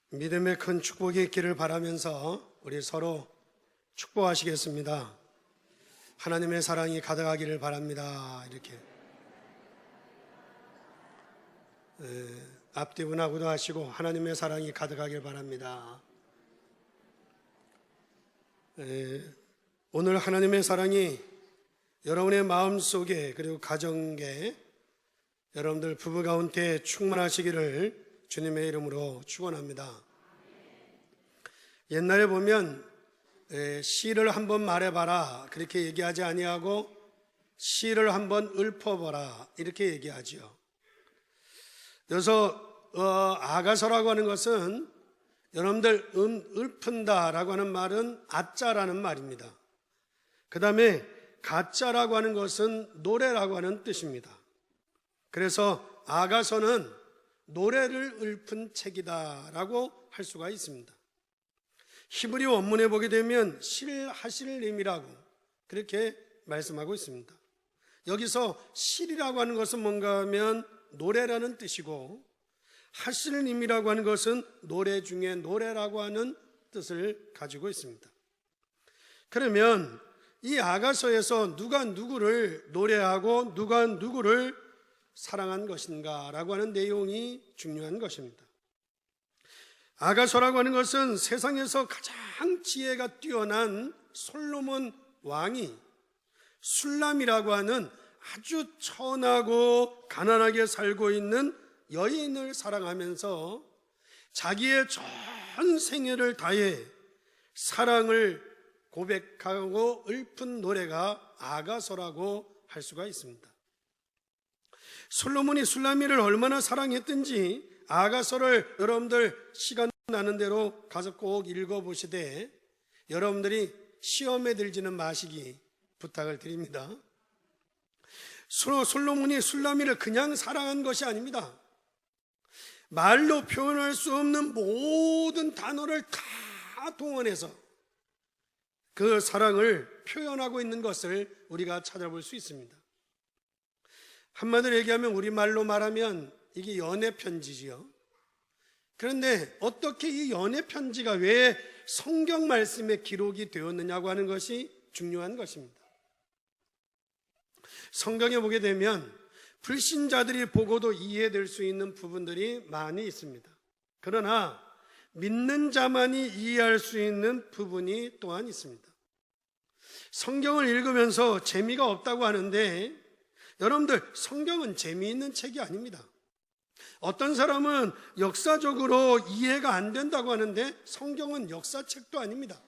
믿음의 큰 축복이 있기를 바라면서 우리 서로 축복하시겠습니다. 하나님의 사랑이 가득하기를 바랍니다. 이렇게 앞뒤 분하고도 하시고 하나님의 사랑이 가득하길 바랍니다. 오늘 하나님의 사랑이 여러분의 마음속에 그리고 가정에 여러분들 부부 가운데 충만하시기를 주님의 이름으로 축원합니다. 옛날에 보면 시를 한번 말해봐라 그렇게 얘기하지 아니하고 시를 한번 읊어봐라 이렇게 얘기하죠. 그래서 아가서라고 하는 것은 여러분들 읊은다라고 하는 말은 아짜라는 말입니다. 그 다음에 가짜라고 하는 것은 노래라고 하는 뜻입니다. 그래서 아가서는 노래를 읊은 책이다라고 할 수가 있습니다. 히브리 원문에 보게 되면 실하실님이라고 그렇게 말씀하고 있습니다. 여기서 실이라고 하는 것은 뭔가 하면 노래라는 뜻이고 하실님이라고 하는 것은 노래 중에 노래라고 하는 뜻을 가지고 있습니다. 그러면 이 아가서에서 누가 누구를 노래하고 누가 누구를 사랑한 것인가 라고 하는 내용이 중요한 것입니다. 아가서라고 하는 것은 세상에서 가장 지혜가 뛰어난 솔로몬 왕이 술람이라고 하는 아주 천하고 가난하게 살고 있는 여인을 사랑하면서 자기의 전 생애를 다해 사랑을 고백하고 읊은 노래가 아가서라고 할 수가 있습니다. 솔로몬이 술라미를 얼마나 사랑했든지 아가서를 여러분들 시간 나는 대로 가서 꼭 읽어보시되 여러분들이 시험에 들지는 마시기 부탁을 드립니다. 솔로몬이 술라미를 그냥 사랑한 것이 아닙니다. 말로 표현할 수 없는 모든 단어를 다 동원해서 그 사랑을 표현하고 있는 것을 우리가 찾아볼 수 있습니다. 한마디로 얘기하면 우리말로 말하면 이게 연애 편지지요. 그런데 어떻게 이 연애 편지가 왜 성경 말씀에 기록이 되었느냐고 하는 것이 중요한 것입니다. 성경에 보게 되면 불신자들이 보고도 이해될 수 있는 부분들이 많이 있습니다. 그러나 믿는 자만이 이해할 수 있는 부분이 또한 있습니다. 성경을 읽으면서 재미가 없다고 하는데 여러분들 성경은 재미있는 책이 아닙니다. 어떤 사람은 역사적으로 이해가 안 된다고 하는데 성경은 역사책도 아닙니다.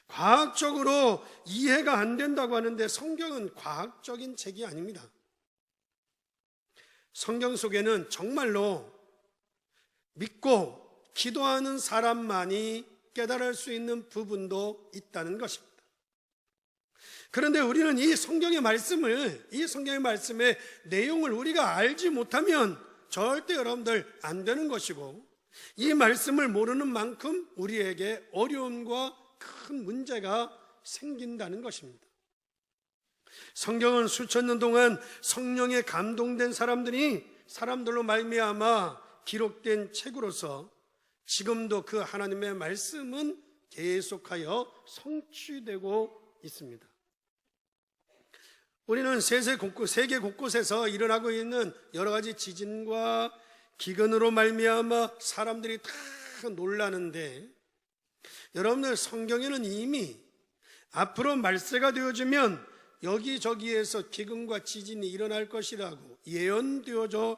과학적으로 이해가 안 된다고 하는데 성경은 과학적인 책이 아닙니다. 성경 속에는 정말로 믿고 기도하는 사람만이 깨달을 수 있는 부분도 있다는 것입니다. 그런데 우리는 이 성경의 말씀의 내용을 우리가 알지 못하면 절대 여러분들 안 되는 것이고 이 말씀을 모르는 만큼 우리에게 어려움과 큰 문제가 생긴다는 것입니다. 성경은 수천 년 동안 성령에 감동된 사람들로 말미암아 기록된 책으로서 지금도 그 하나님의 말씀은 계속하여 성취되고 있습니다. 우리는 세계 곳곳에서 일어나고 있는 여러 가지 지진과 기근으로 말미암아 사람들이 다 놀라는데 여러분들 성경에는 이미 앞으로 말세가 되어지면 여기저기에서 기근과 지진이 일어날 것이라고 예언되어진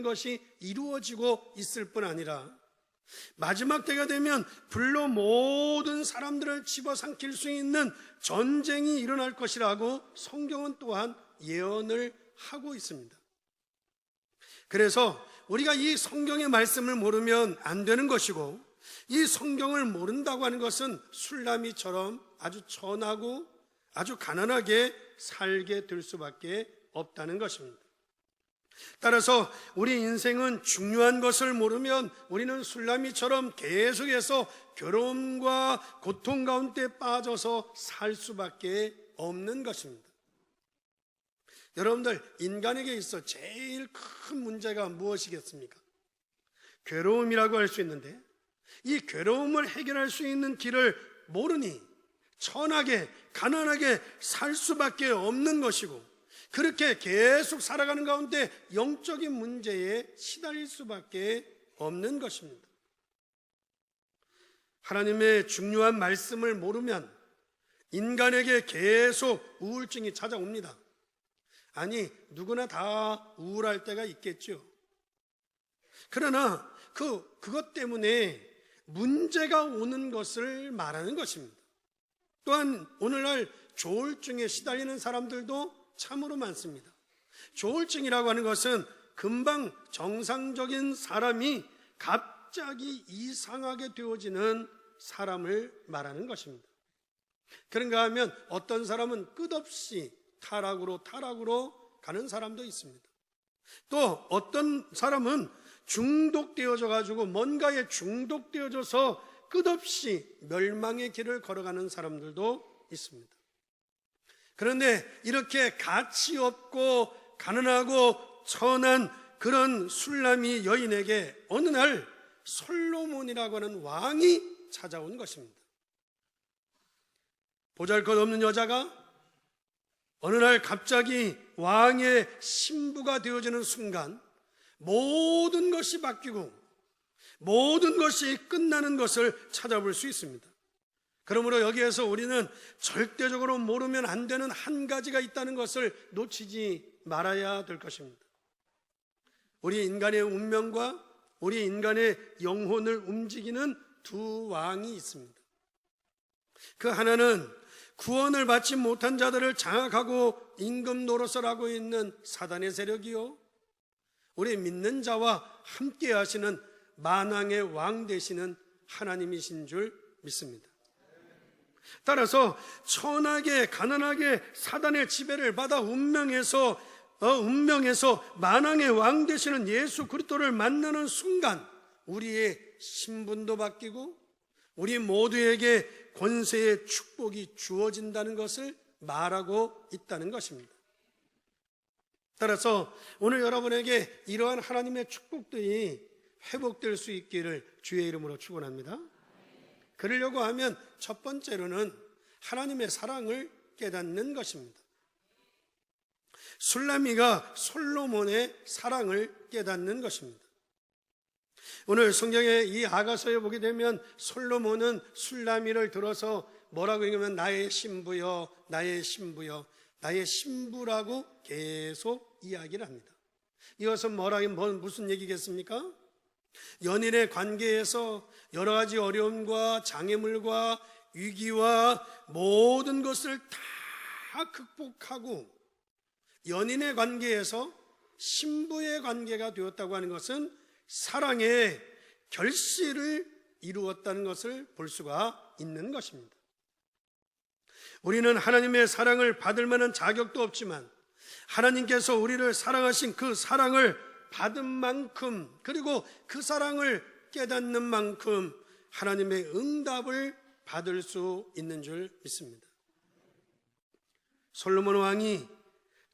것이 이루어지고 있을 뿐 아니라 마지막 때가 되면 불로 모든 사람들을 집어삼킬 수 있는 전쟁이 일어날 것이라고 성경은 또한 예언을 하고 있습니다. 그래서 우리가 이 성경의 말씀을 모르면 안 되는 것이고 이 성경을 모른다고 하는 것은 술라미처럼 아주 천하고 아주 가난하게 살게 될 수밖에 없다는 것입니다. 따라서 우리 인생은 중요한 것을 모르면 우리는 술라미처럼 계속해서 괴로움과 고통 가운데 빠져서 살 수밖에 없는 것입니다. 여러분들 인간에게 있어 제일 큰 문제가 무엇이겠습니까? 괴로움이라고 할 수 있는데, 이 괴로움을 해결할 수 있는 길을 모르니 천하게 가난하게 살 수밖에 없는 것이고, 그렇게 계속 살아가는 가운데 영적인 문제에 시달릴 수밖에 없는 것입니다. 하나님의 중요한 말씀을 모르면 인간에게 계속 우울증이 찾아옵니다. 아니, 누구나 다 우울할 때가 있겠죠. 그러나 그것 때문에 문제가 오는 것을 말하는 것입니다. 또한 오늘날 조울증에 시달리는 사람들도 참으로 많습니다. 조울증이라고 하는 것은 금방 정상적인 사람이 갑자기 이상하게 되어지는 사람을 말하는 것입니다. 그런가 하면 어떤 사람은 끝없이 타락으로 가는 사람도 있습니다. 또 어떤 사람은 중독되어져 가지고 뭔가에 중독되어져서 끝없이 멸망의 길을 걸어가는 사람들도 있습니다. 그런데 이렇게 가치 없고 가난하고 천한 그런 술람이 여인에게 어느 날 솔로몬이라고 하는 왕이 찾아온 것입니다. 보잘것없는 여자가 어느 날 갑자기 왕의 신부가 되어지는 순간 모든 것이 바뀌고 모든 것이 끝나는 것을 찾아볼 수 있습니다. 그러므로 여기에서 우리는 절대적으로 모르면 안 되는 한 가지가 있다는 것을 놓치지 말아야 될 것입니다. 우리 인간의 운명과 우리 인간의 영혼을 움직이는 두 왕이 있습니다. 그 하나는 구원을 받지 못한 자들을 장악하고 임금 노릇을 하고 있는 사단의 세력이요, 우리 믿는 자와 함께 하시는 만왕의 왕 되시는 하나님이신 줄 믿습니다. 따라서 천하게 가난하게 사단의 지배를 받아 운명에서 만왕의 왕 되시는 예수 그리스도를 만나는 순간 우리의 신분도 바뀌고 우리 모두에게 권세의 축복이 주어진다는 것을 말하고 있다는 것입니다. 따라서 오늘 여러분에게 이러한 하나님의 축복들이 회복될 수 있기를 주의 이름으로 축원합니다. 그러려고 하면 첫 번째로는 하나님의 사랑을 깨닫는 것입니다. 술람이가 솔로몬의 사랑을 깨닫는 것입니다. 오늘 성경의 이 아가서에 보게 되면 솔로몬은 술람이를 들어서 뭐라고 얘기하면 나의 신부여, 나의 신부여, 나의 신부라고 계속 이야기를 합니다. 이것은 무슨 얘기겠습니까? 연인의 관계에서 여러 가지 어려움과 장애물과 위기와 모든 것을 다 극복하고 연인의 관계에서 신부의 관계가 되었다고 하는 것은 사랑의 결실을 이루었다는 것을 볼 수가 있는 것입니다. 우리는 하나님의 사랑을 받을 만한 자격도 없지만 하나님께서 우리를 사랑하신 그 사랑을 받은 만큼, 그리고 그 사랑을 깨닫는 만큼 하나님의 응답을 받을 수 있는 줄 믿습니다. 솔로몬 왕이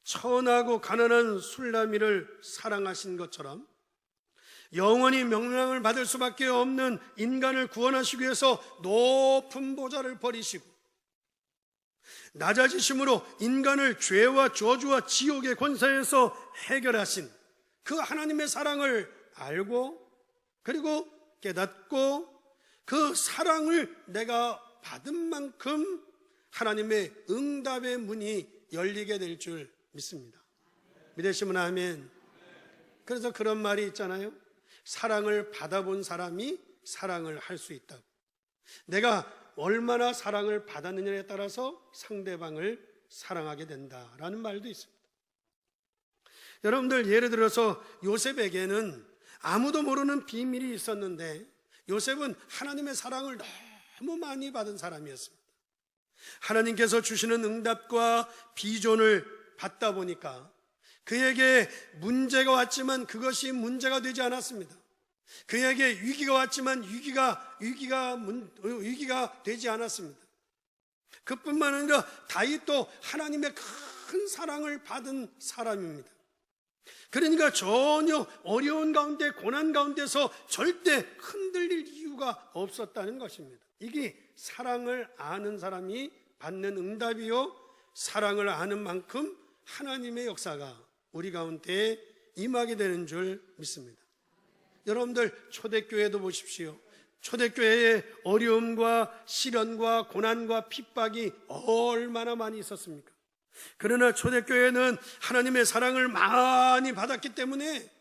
천하고 가난한 술람이를 사랑하신 것처럼 영원히 명령을 받을 수밖에 없는 인간을 구원하시기 위해서 높은 보좌를 버리시고 낮아지심으로 인간을 죄와 저주와 지옥의 권세에서 해결하신 그 하나님의 사랑을 알고 그리고 깨닫고 그 사랑을 내가 받은 만큼 하나님의 응답의 문이 열리게 될 줄 믿습니다. 믿으시면 아멘. 그래서 그런 말이 있잖아요. 사랑을 받아본 사람이 사랑을 할 수 있다고. 내가 얼마나 사랑을 받았느냐에 따라서 상대방을 사랑하게 된다라는 말도 있습니다. 여러분들, 예를 들어서 요셉에게는 아무도 모르는 비밀이 있었는데 요셉은 하나님의 사랑을 너무 많이 받은 사람이었습니다. 하나님께서 주시는 응답과 비전을 받다 보니까 그에게 문제가 왔지만 그것이 문제가 되지 않았습니다. 그에게 위기가 왔지만 위기가 되지 않았습니다. 그뿐만 아니라 다윗도 하나님의 큰 사랑을 받은 사람입니다. 그러니까 전혀 어려운 가운데 고난 가운데서 절대 흔들릴 이유가 없었다는 것입니다. 이게 사랑을 아는 사람이 받는 응답이요, 사랑을 아는 만큼 하나님의 역사가 우리 가운데 임하게 되는 줄 믿습니다. 여러분들 초대교회도 보십시오. 초대교회에 어려움과 시련과 고난과 핍박이 얼마나 많이 있었습니까? 그러나 초대교회는 하나님의 사랑을 많이 받았기 때문에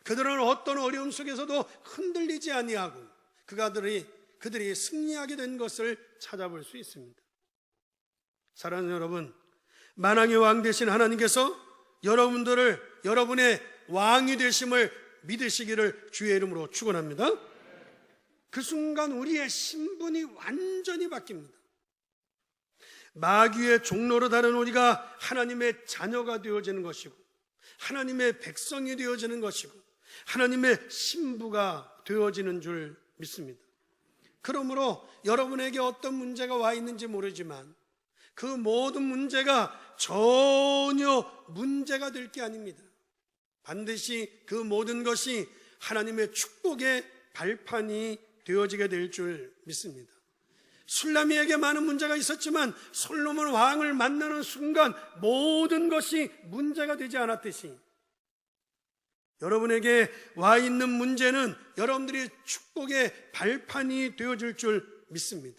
그들은 어떤 어려움 속에서도 흔들리지 아니하고 그들이 승리하게 된 것을 찾아볼 수 있습니다. 사랑하는 여러분, 만왕의 왕 되신 하나님께서 여러분의 왕이 되심을 믿으시기를 주의 이름으로 축원합니다. 그 순간 우리의 신분이 완전히 바뀝니다. 마귀의 종로로 다른 우리가 하나님의 자녀가 되어지는 것이고, 하나님의 백성이 되어지는 것이고, 하나님의 신부가 되어지는 줄 믿습니다. 그러므로 여러분에게 어떤 문제가 와 있는지 모르지만 그 모든 문제가 전혀 문제가 될 게 아닙니다. 반드시 그 모든 것이 하나님의 축복의 발판이 되어지게 될 줄 믿습니다. 술라미에게 많은 문제가 있었지만 솔로몬 왕을 만나는 순간 모든 것이 문제가 되지 않았듯이 여러분에게 와 있는 문제는 여러분들이 축복의 발판이 되어질 줄 믿습니다.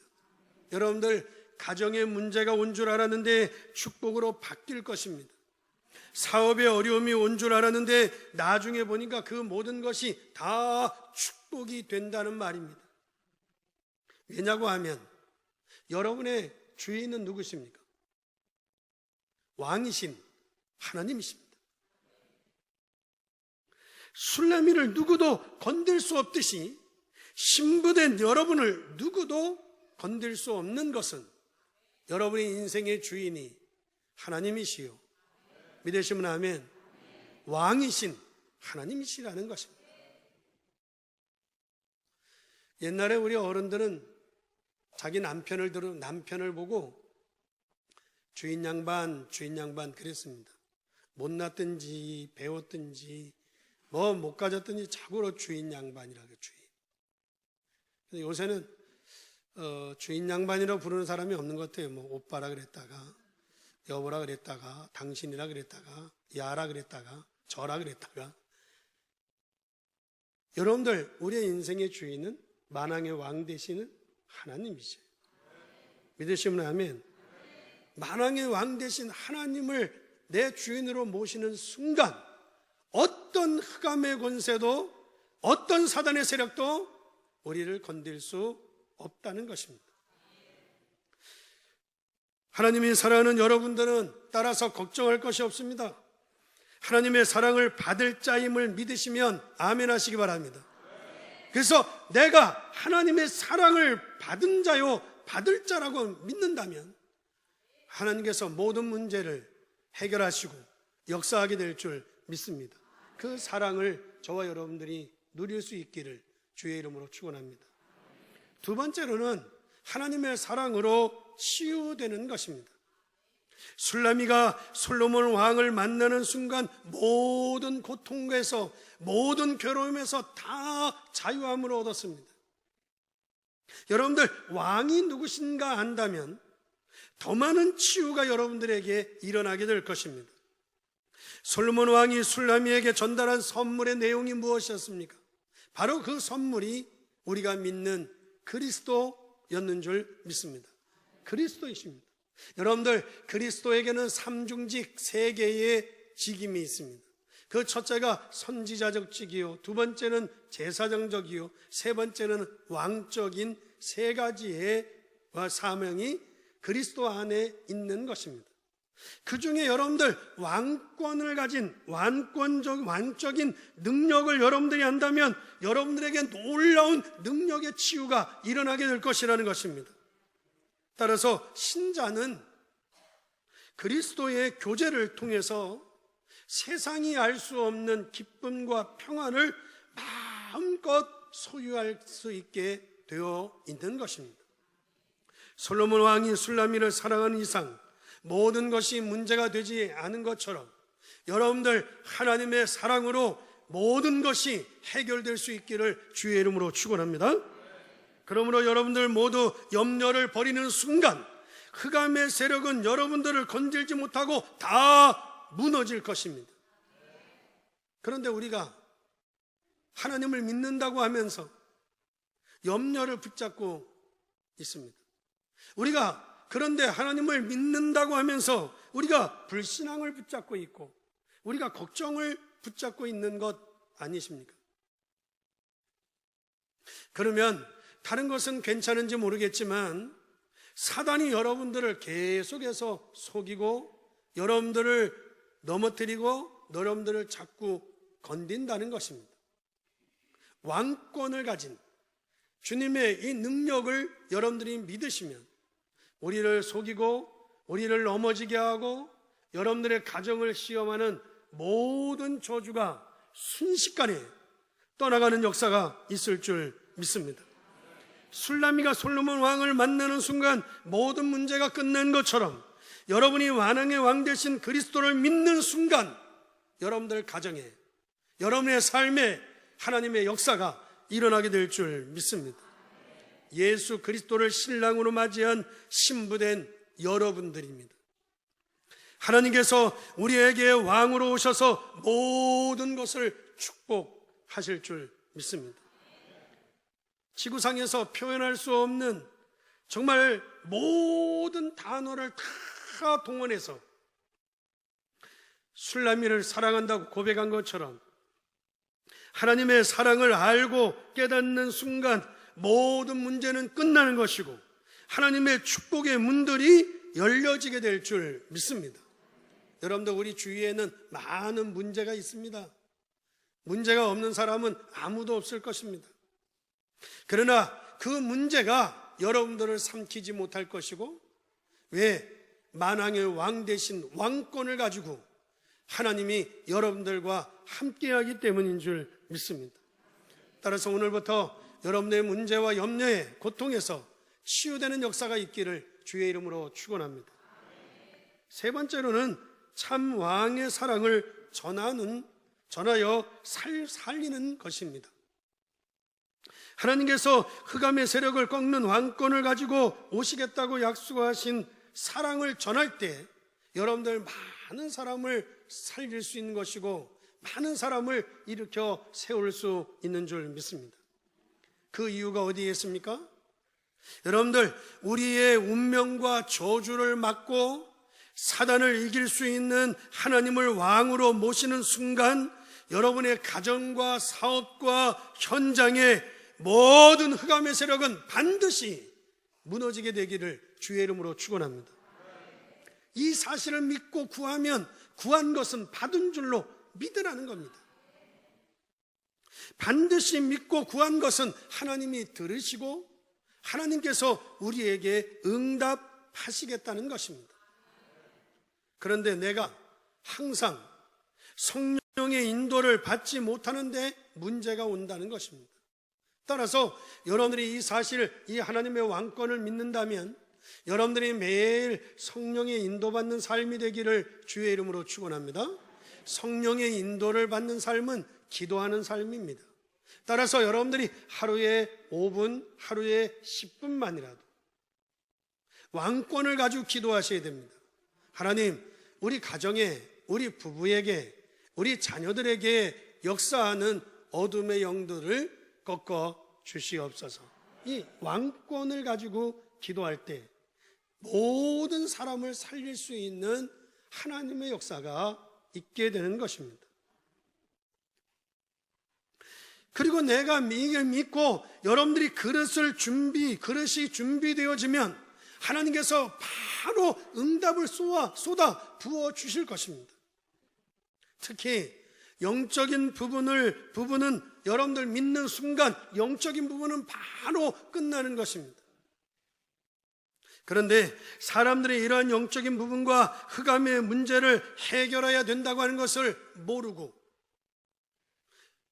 여러분들 가정에 문제가 온 줄 알았는데 축복으로 바뀔 것입니다. 사업에 어려움이 온 줄 알았는데 나중에 보니까 그 모든 것이 다 축복이 된다는 말입니다. 왜냐고 하면 여러분의 주인은 누구십니까? 왕이신 하나님이십니다. 술라미를 누구도 건들 수 없듯이 신부된 여러분을 누구도 건들 수 없는 것은 여러분의 인생의 주인이 하나님이시요, 믿으시면 아멘, 왕이신 하나님이시라는 것입니다. 옛날에 우리 어른들은 자기 남편을 보고 주인 양반 그랬습니다. 못났든지 배웠든지 뭐 못 가졌든지 자고로 주인 양반이라고, 주인. 근데 요새는 주인 양반이라고 부르는 사람이 없는 것 같아요. 뭐 오빠라 그랬다가 여보라 그랬다가 당신이라 그랬다가 야라 그랬다가 저라 그랬다가. 여러분들, 우리의 인생의 주인은 만왕의 왕 되시는 하나님이세요. 믿으시면 아멘. 만왕의 왕 되신 하나님을 내 주인으로 모시는 순간 어떤 흑암의 권세도 어떤 사단의 세력도 우리를 건들 수 없다는 것입니다. 하나님이 사랑하는 여러분들은 따라서 걱정할 것이 없습니다. 하나님의 사랑을 받을 자임을 믿으시면 아멘 하시기 바랍니다. 그래서 내가 하나님의 사랑을 받은 자요, 받을 자라고 믿는다면 하나님께서 모든 문제를 해결하시고 역사하게 될 줄 믿습니다. 그 사랑을 저와 여러분들이 누릴 수 있기를 주의 이름으로 축원합니다. 두 번째로는 하나님의 사랑으로 치유되는 것입니다. 술라미가 솔로몬 왕을 만나는 순간 모든 고통에서, 모든 괴로움에서 다 자유함을 얻었습니다. 여러분들, 왕이 누구신가 안다면 더 많은 치유가 여러분들에게 일어나게 될 것입니다. 솔로몬 왕이 술라미에게 전달한 선물의 내용이 무엇이었습니까? 바로 그 선물이 우리가 믿는 그리스도였는 줄 믿습니다. 그리스도이십니다. 여러분들, 그리스도에게는 삼중직 세 개의 직임이 있습니다. 그 첫째가 선지자적 직이요, 두 번째는 제사장적이요, 세 번째는 왕적인 세 가지의 사명이 그리스도 안에 있는 것입니다. 그 중에 여러분들 왕권을 가진 왕적인 능력을 여러분들이 한다면 여러분들에게 놀라운 능력의 치유가 일어나게 될 것이라는 것입니다. 따라서 신자는 그리스도의 교제를 통해서 세상이 알 수 없는 기쁨과 평안을 마음껏 소유할 수 있게 되어 있는 것입니다. 솔로몬 왕이 술라미를 사랑하는 이상 모든 것이 문제가 되지 않은 것처럼 여러분들 하나님의 사랑으로 모든 것이 해결될 수 있기를 주의 이름으로 축원합니다. 그러므로 여러분들 모두 염려를 버리는 순간 흑암의 세력은 여러분들을 건들지 못하고 다 무너질 것입니다. 그런데 우리가 하나님을 믿는다고 하면서 염려를 붙잡고 있습니다. 우리가 그런데 하나님을 믿는다고 하면서 우리가 불신앙을 붙잡고 있고 우리가 걱정을 붙잡고 있는 것 아니십니까? 그러면 다른 것은 괜찮은지 모르겠지만 사단이 여러분들을 계속해서 속이고 여러분들을 넘어뜨리고 여러분들을 자꾸 건든다는 것입니다. 왕권을 가진 주님의 이 능력을 여러분들이 믿으시면 우리를 속이고 우리를 넘어지게 하고 여러분들의 가정을 시험하는 모든 저주가 순식간에 떠나가는 역사가 있을 줄 믿습니다. 술라미가 솔로몬 왕을 만나는 순간 모든 문제가 끝난 것처럼 여러분이 만왕의 왕 되신 그리스도를 믿는 순간 여러분들 가정에 여러분의 삶에 하나님의 역사가 일어나게 될 줄 믿습니다. 예수 그리스도를 신랑으로 맞이한 신부된 여러분들입니다. 하나님께서 우리에게 왕으로 오셔서 모든 것을 축복하실 줄 믿습니다. 지구상에서 표현할 수 없는 정말 모든 단어를 다 동원해서 술라미를 사랑한다고 고백한 것처럼 하나님의 사랑을 알고 깨닫는 순간 모든 문제는 끝나는 것이고 하나님의 축복의 문들이 열려지게 될 줄 믿습니다. 여러분들 우리 주위에는 많은 문제가 있습니다. 문제가 없는 사람은 아무도 없을 것입니다. 그러나 그 문제가 여러분들을 삼키지 못할 것이고 왜? 만왕의 왕 대신 왕권을 가지고 하나님이 여러분들과 함께하기 때문인 줄 믿습니다. 따라서 오늘부터 여러분의 문제와 염려에 고통에서 치유되는 역사가 있기를 주의 이름으로 축원합니다. 세 번째로는 참 왕의 사랑을 전하여 살리는 것입니다. 하나님께서 흑암의 세력을 꺾는 왕권을 가지고 오시겠다고 약속하신 사랑을 전할 때 여러분들 많은 사람을 살릴 수 있는 것이고 많은 사람을 일으켜 세울 수 있는 줄 믿습니다. 그 이유가 어디에 있습니까? 여러분들 우리의 운명과 저주를 막고 사단을 이길 수 있는 하나님을 왕으로 모시는 순간 여러분의 가정과 사업과 현장의 모든 흑암의 세력은 반드시 무너지게 되기를 주의 이름으로 축원합니다. 이 사실을 믿고 구하면 구한 것은 받은 줄로 믿으라는 겁니다. 반드시 믿고 구한 것은 하나님이 들으시고 하나님께서 우리에게 응답하시겠다는 것입니다. 그런데 내가 항상 성령의 인도를 받지 못하는데 문제가 온다는 것입니다. 따라서 여러분들이 이 사실, 이 하나님의 왕권을 믿는다면 여러분들이 매일 성령의 인도받는 삶이 되기를 주의 이름으로 축원합니다. 성령의 인도를 받는 삶은 기도하는 삶입니다. 따라서 여러분들이 하루에 5분, 하루에 10분만이라도 왕권을 가지고 기도하셔야 됩니다. 하나님, 우리 가정에, 우리 부부에게, 우리 자녀들에게 역사하는 어둠의 영들을 꺾어 주시옵소서. 이 왕권을 가지고 기도할 때 모든 사람을 살릴 수 있는 하나님의 역사가 있게 되는 것입니다. 그리고 내가 이걸 믿고 여러분들이 그릇이 준비되어지면 하나님께서 바로 응답을 쏟아 부어 주실 것입니다. 특히 영적인 부분은 여러분들 믿는 순간 영적인 부분은 바로 끝나는 것입니다. 그런데 사람들이 이러한 영적인 부분과 흑암의 문제를 해결해야 된다고 하는 것을 모르고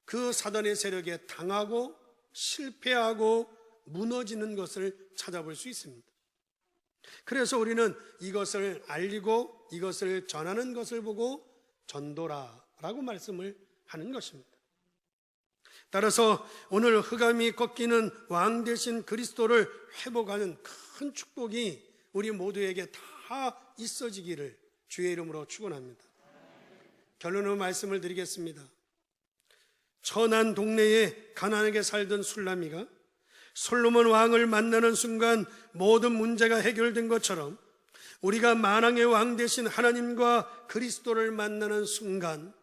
그 사단의 세력에 당하고 실패하고 무너지는 것을 찾아볼 수 있습니다. 그래서 우리는 이것을 알리고 이것을 전하는 것을 보고 전도라라고 말씀을 하는 것입니다. 따라서 오늘 흑암이 꺾이는 왕 되신 그리스도를 회복하는 큰 축복이 우리 모두에게 다 있어지기를 주의 이름으로 축원합니다. 결론으로 말씀을 드리겠습니다. 천한 동네에 가난하게 살던 술람이가 솔로몬 왕을 만나는 순간 모든 문제가 해결된 것처럼 우리가 만왕의 왕 되신 하나님과 그리스도를 만나는 순간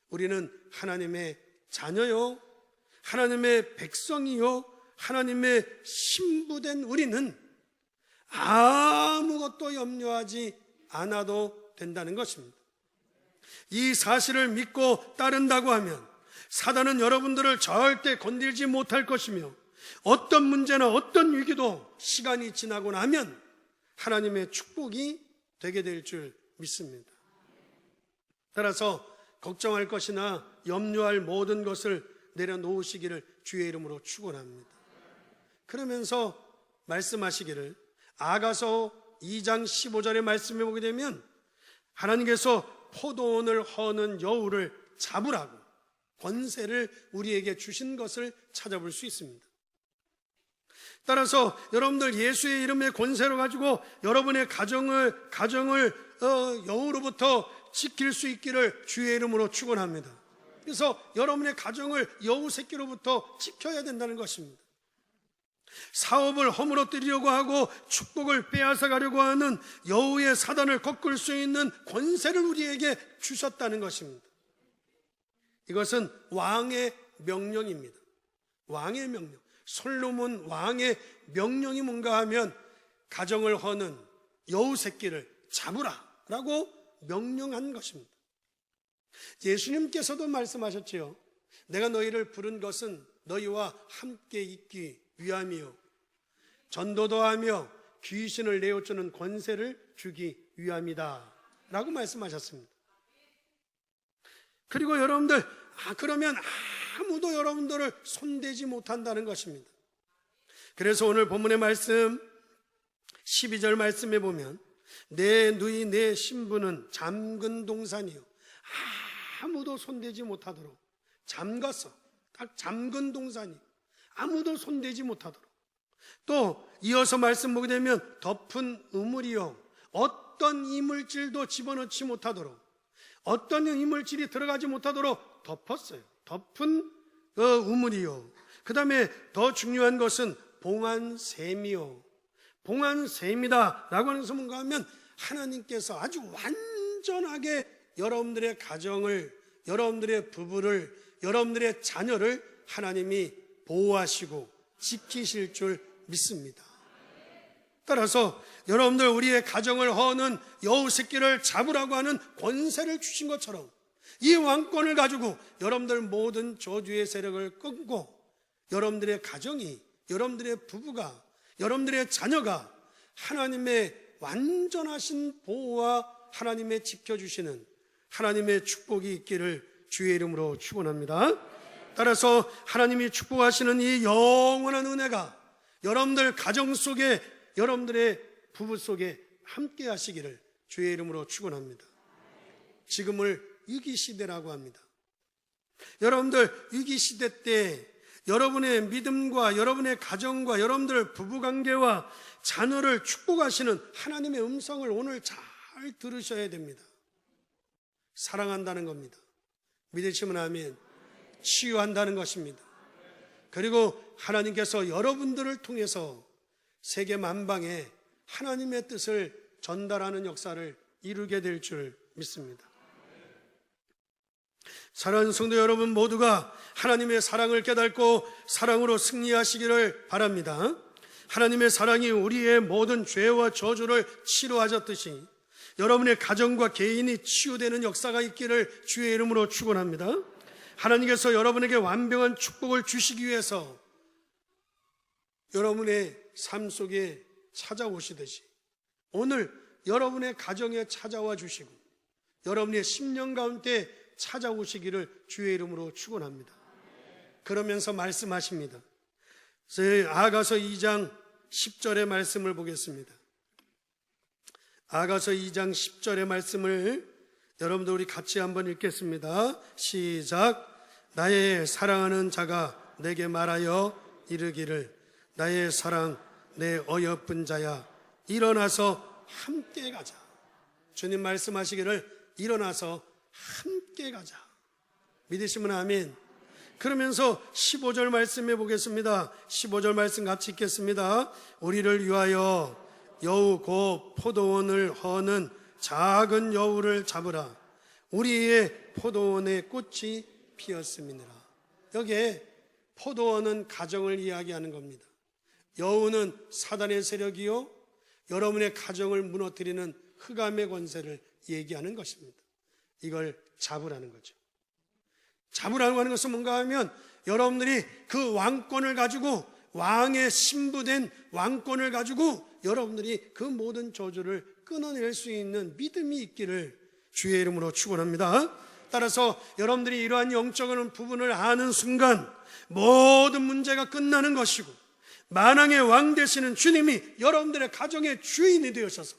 우리는 하나님의 자녀요, 하나님의 백성이요, 하나님의 신부된 우리는 아무것도 염려하지 않아도 된다는 것입니다. 이 사실을 믿고 따른다고 하면 사단은 여러분들을 절대 건들지 못할 것이며 어떤 문제나 어떤 위기도 시간이 지나고 나면 하나님의 축복이 되게 될 줄 믿습니다. 따라서 걱정할 것이나 염려할 모든 것을 내려놓으시기를 주의 이름으로 축원합니다. 그러면서 말씀하시기를 아가서 2장 15절의 말씀에 보게 되면 하나님께서 포도원을 허는 여우를 잡으라고 권세를 우리에게 주신 것을 찾아볼 수 있습니다. 따라서 여러분들 예수의 이름의 권세로 가지고 여러분의 가정을 여우로부터 지킬 수 있기를 주의 이름으로 축원합니다. 그래서 여러분의 가정을 여우 새끼로부터 지켜야 된다는 것입니다. 사업을 허물어뜨리려고 하고 축복을 빼앗아 가려고 하는 여우의 사단을 꺾을 수 있는 권세를 우리에게 주셨다는 것입니다. 이것은 왕의 명령입니다. 왕의 명령. 솔로몬 왕의 명령이 뭔가 하면 가정을 허는 여우 새끼를 잡으라라고 명령한 것입니다. 예수님께서도 말씀하셨지요. 내가 너희를 부른 것은 너희와 함께 있기 위함이요 전도도 하며 귀신을 내어주는 권세를 주기 위함이다 라고 말씀하셨습니다. 그리고 여러분들 그러면 아무도 여러분들을 손대지 못한다는 것입니다. 그래서 오늘 본문의 말씀 12절 말씀에 보면 내 누이 내 신부는 잠근 동산이요 아무도 손대지 못하도록 잠갔어. 딱 잠근 동산이 아무도 손대지 못하도록. 또 이어서 말씀 보게 되면 덮은 우물이요 어떤 이물질도 집어넣지 못하도록 어떤 이물질이 들어가지 못하도록 덮었어요. 덮은 우물이요. 그 다음에 더 중요한 것은 봉안샘이요 봉안샘이다 라고 하는 것은 뭔가 하면 하나님께서 아주 완전하게 여러분들의 가정을 여러분들의 부부를 여러분들의 자녀를 하나님이 보호하시고 지키실 줄 믿습니다. 따라서 여러분들 우리의 가정을 허는 여우 새끼를 잡으라고 하는 권세를 주신 것처럼 이 왕권을 가지고 여러분들 모든 저주의 세력을 끊고 여러분들의 가정이 여러분들의 부부가 여러분들의 자녀가 하나님의 완전하신 보호와 하나님의 지켜주시는 하나님의 축복이 있기를 주의 이름으로 축원합니다. 따라서 하나님이 축복하시는 이 영원한 은혜가 여러분들 가정 속에 여러분들의 부부 속에 함께 하시기를 주의 이름으로 축원합니다. 지금을 위기시대라고 합니다. 여러분들 위기시대 때 여러분의 믿음과 여러분의 가정과 여러분들 부부관계와 자녀를 축복하시는 하나님의 음성을 오늘 잘 들으셔야 됩니다. 사랑한다는 겁니다. 믿으시면 아멘. 치유한다는 것입니다. 그리고 하나님께서 여러분들을 통해서 세계 만방에 하나님의 뜻을 전달하는 역사를 이루게 될 줄 믿습니다. 사랑하는 성도 여러분 모두가 하나님의 사랑을 깨닫고 사랑으로 승리하시기를 바랍니다. 하나님의 사랑이 우리의 모든 죄와 저주를 치료하셨듯이 여러분의 가정과 개인이 치유되는 역사가 있기를 주의 이름으로 축원합니다. 하나님께서 여러분에게 완벽한 축복을 주시기 위해서 여러분의 삶 속에 찾아오시듯이 오늘 여러분의 가정에 찾아와 주시고 여러분의 심령 가운데 찾아오시기를 주의 이름으로 축원합니다. 그러면서 말씀하십니다. 아가서 2장 10절의 말씀을 보겠습니다. 아가서 2장 10절의 말씀을 여러분들 우리 같이 한번 읽겠습니다. 시작. 나의 사랑하는 자가 내게 말하여 이르기를 나의 사랑 내 어여쁜 자야 일어나서 함께 가자. 주님 말씀하시기를 일어나서 함께 가자. 믿으시면 아멘. 그러면서 15절 말씀해 보겠습니다. 15절 말씀 같이 읽겠습니다. 우리를 위하여 여우 곧 포도원을 허는 작은 여우를 잡으라. 우리의 포도원에 꽃이 피었음이니라. 여기에 포도원은 가정을 이야기하는 겁니다. 여우는 사단의 세력이요 여러분의 가정을 무너뜨리는 흑암의 권세를 얘기하는 것입니다. 이걸 잡으라는 거죠. 잡으라고 하는 것은 뭔가 하면 여러분들이 그 왕권을 가지고 왕의 신부된 왕권을 가지고 여러분들이 그 모든 저주를 끊어낼 수 있는 믿음이 있기를 주의 이름으로 축원합니다. 따라서 여러분들이 이러한 영적인 부분을 아는 순간 모든 문제가 끝나는 것이고 만왕의 왕 되시는 주님이 여러분들의 가정의 주인이 되셔서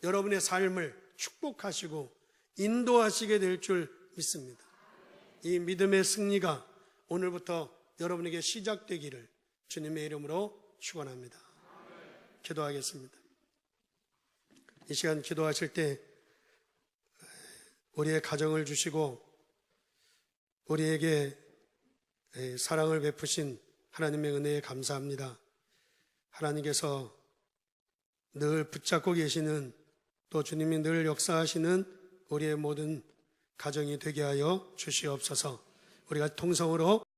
여러분의 삶을 축복하시고 인도하시게 될 줄 믿습니다. 이 믿음의 승리가 오늘부터 여러분에게 시작되기를 주님의 이름으로 축원합니다. 기도하겠습니다. 이 시간 기도하실 때 우리의 가정을 주시고 우리에게 사랑을 베푸신 하나님의 은혜에 감사합니다. 하나님께서 늘 붙잡고 계시는 또 주님이 늘 역사하시는 우리의 모든 가정이 되게 하여 주시옵소서. 우리가 통성으로